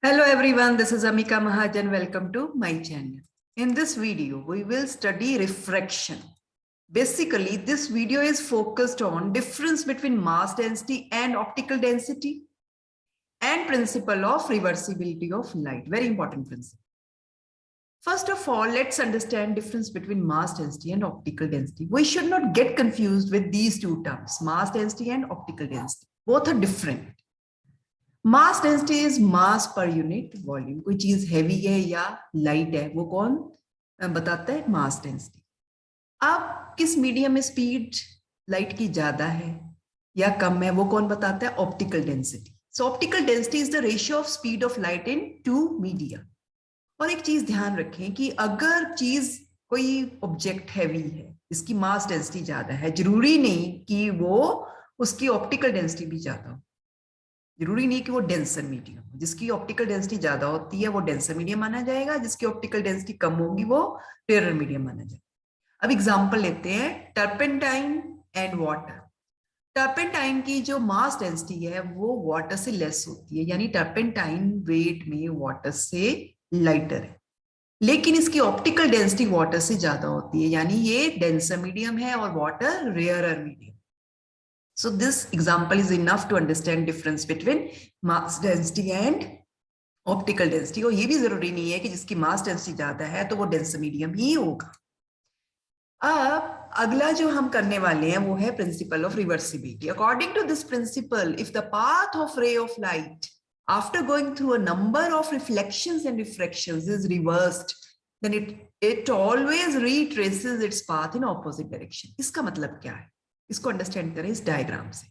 Hello everyone, this is Amika Mahajan. Welcome to my channel. In this video, we will study refraction. Basically, this video is focused on difference between mass density and optical density and principle of reversibility of light. Very important principle. First of all, let's understand difference between mass density and optical density. We should not get confused with these two terms, mass density and optical density. Both are different. Mass density is mass per unit volume. कोई चीज heavy है या light है वो कौन बताता है? Mass density. अब किस मीडियम में स्पीड लाइट की ज्यादा है या कम है वो कौन बताता है? Optical density. So optical density is the ratio of speed of light in two media. और एक चीज ध्यान रखें कि अगर चीज कोई ऑब्जेक्ट हैवी है, इसकी मास डेंसिटी ज्यादा है, जरूरी नहीं कि वो उसकी ऑप्टिकल डेंसिटी भी ज्यादा हो. जरूरी नहीं कि वो डेंसर मीडियम हो. जिसकी ऑप्टिकल डेंसिटी ज्यादा होती है वो डेंसर मीडियम माना जाएगा, जिसकी ऑप्टिकल डेंसिटी कम होगी वो रेयर मीडियम माना जाएगा. अब एग्जांपल लेते हैं, टर्पेंटाइन एंड वाटर. टर्पेंटाइन की जो मास डेंसिटी है वो वाटर से लेस होती है, यानी टर्पेंटाइन वेट में वाटर से लाइटर है, लेकिन इसकी ऑप्टिकल डेंसिटी वाटर से ज्यादा होती है, यानी ये डेंसर मीडियम है और water rarer medium. So this example is enough to understand difference between mass density and optical density. और ये भी जरूरी नहीं है कि जिसकी mass density ज्यादा है तो वो denser medium ही होगा. अब अगला जो हम करने वाले हैं वो है principle of reversibility. According to this principle, if the path of ray of light after going through a number of reflections and refractions is reversed, then it always retraces its path in opposite direction. इसका मतलब क्या है? इसको understand करें इस diagram से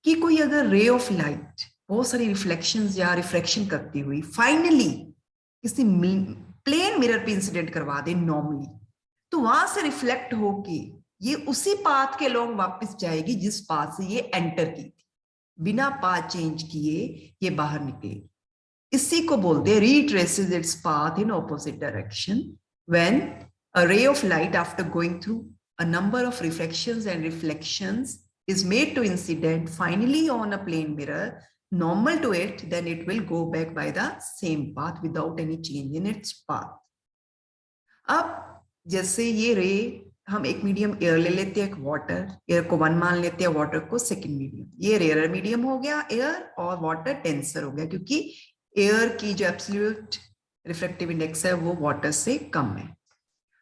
कि कोई अगर रे ऑफ लाइट बहुत सारी रिफ्लेक्शंस या रिफ्रैक्शन करती हुई फाइनली किसी प्लेन मिरर पे इंसिडेंट करवा दे नॉर्मली, तो वहां से रिफ्लेक्ट होके ये उसी पाथ के लॉन्ग वापस जाएगी जिस पाथ से ये एंटर की थी. बिना पाथ चेंज किए ये बाहर निकलेगी. इसी को बोलते हैं retraces its path in opposite direction when a ray of light after going through a number of refractions and reflections is made to incident finally on a plane mirror normal to it, then it will go back by the same path without any change in its path. अब जैसे ये रे, हम एक medium air ले लेते हैं, एक वाटर. एयर को वन मान लेते हैं, वाटर को सेकंड मीडियम. ये रेयर मीडियम हो गया एयर और वाटर डेंसर हो गया, क्योंकि एयर की जो एब्सोल्यूट रिफ्रैक्टिव इंडेक्स है वो वाटर से कम है.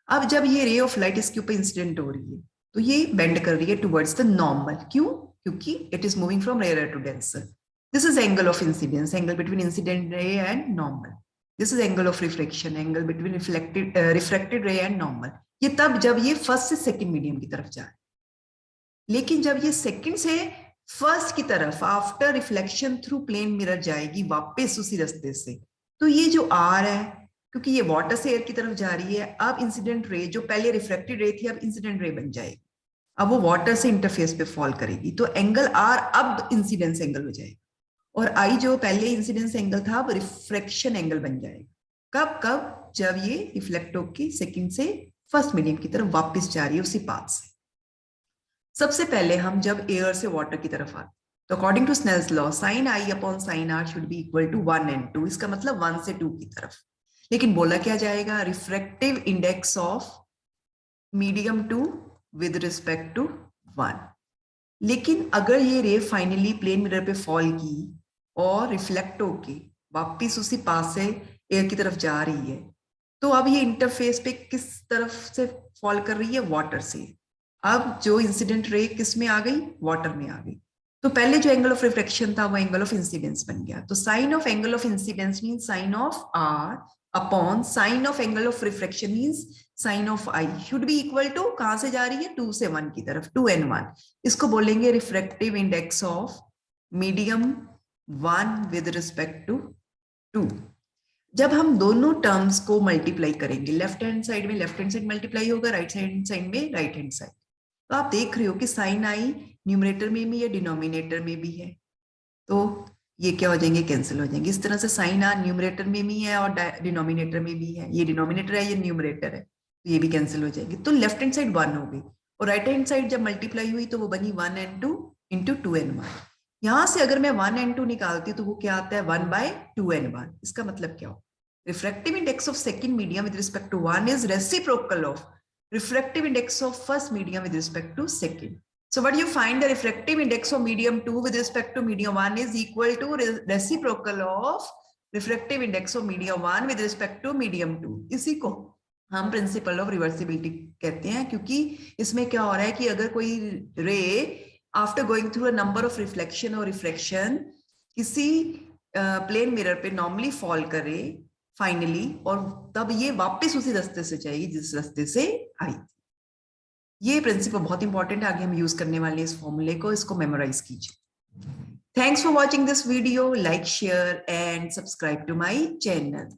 अब जब ये रे ऑफ लाइट इसके ऊपर इंसिडेंट हो रही है तो ये बेंड कर रही है टुवर्ड्स द नॉर्मल. क्यों? क्योंकि it is moving from rare to denser. This is angle of incidence, angle between incident ray and normal. This is angle of reflection, angle between reflected ray and normal. ये तब जब ये first से second medium की तरफ जाए. लेकिन जब ये सेकंड से फर्स्ट की तरफ after reflection through plane mirror जाएगी वापस उसी रास्ते से, तो ये जो आर है, क्योंकि ये वाटर से एयर की तरफ जा रही है, अब इंसिडेंट रे जो पहले रिफ्रैक्टेड रे थी अब इंसिडेंट रे बन जाएगी. अब वो वाटर से इंटरफेस पे फॉल करेगी, तो एंगल आर अब इंसिडेंस एंगल हो जाएगा, और आई जो पहले इंसिडेंस एंगल था अब रिफ्रैक्शन एंगल बन जाएगा. कब? जब ये रिफ्लेक्ट होके सेकंड से फर्स्ट मीडियम की तरफ वापस जा रही है उसी पाथ से. सबसे पहले हम जब एयर से वाटर की तरफ आते तो according to Snell's law sine i upon sine r should be equal to 1 and 2. इसका मतलब 1 से 2 की तरफ. लेकिन बोला क्या जाएगा? Refractive index of medium 2 with respect to 1. लेकिन अगर ये रे फाइनली प्लेन मिरर पे फॉल की और रिफ्लेक्ट होके वापिस उसी पास से एयर की तरफ जा रही है, तो अब ये इंटरफेस पे किस तरफ से फॉल कर रही है? वाटर से. अब जो इंसिडेंट रे किस में आ गई? वाटर में आ गई. तो पहले जो एंगल ऑफ रिफ्लेक्शन था वो एंगल ऑफ इंसिडेंस बन गया. तो sine of angle of incidence mean sine of r upon sine of angle of refraction means sine of i should be equal to, कहां से जा रही है? 2 से 1 की तरफ, 2 and 1. इसको बोलेंगे refractive index of medium 1 with respect to 2. जब हम दोनों टर्म्स को मल्टीप्लाई करेंगे, लेफ्ट हैंड साइड में लेफ्ट हैंड साइड मल्टीप्लाई होगा, राइट हैंड साइड में राइट हैंड साइड, तो आप देख रहे हो कि साइन आई न्यूमरेटर में भी है, डिनोमिनेटर में भी है, तो ये क्या हो जाएंगे? कैंसिल हो जाएंगे. इस तरह से साइन आर न्यूमरेटर में भी है और डिनोमिनेटर में भी है. ये डिनोमिनेटर है, ये न्यूमरेटर है, तो ये भी कैंसिल हो जाएंगे. तो लेफ्ट हैंड साइड 1 हो गई और राइट हैंड साइड जब मल्टीप्लाई हुई तो वो बनी 1 and 2 into 2 and 1. यहां से अगर मैं 1 and 2 निकालती हूँ तो वो क्या आता है 1/2 and 1। इसका मतलब क्या हो, refractive index of second medium with respect to 1 is reciprocal of refractive index of first medium with respect to second. So what you find, the refractive index of medium 2 with respect to medium 1 is equal to reciprocal of refractive index of medium 1 with respect to medium 2. इसी को हम principle of reversibility कहते हैं, क्योंकि इसमें क्या हो रहा है कि अगर कोई रे after going through a number of reflection और रिफ्रैक्शन किसी प्लेन मिरर पे नॉर्मली फॉल करे फाइनली, और तब ये वापस उसी रास्ते से जाएगी जिस रास्ते से आई थी। ये प्रिंसिपल बहुत इंपॉर्टेंट है, आगे हम यूज करने वाले इस फॉर्मूले को, इसको मेमोराइज कीजिए। Thanks for watching this video, like share and subscribe to my channel.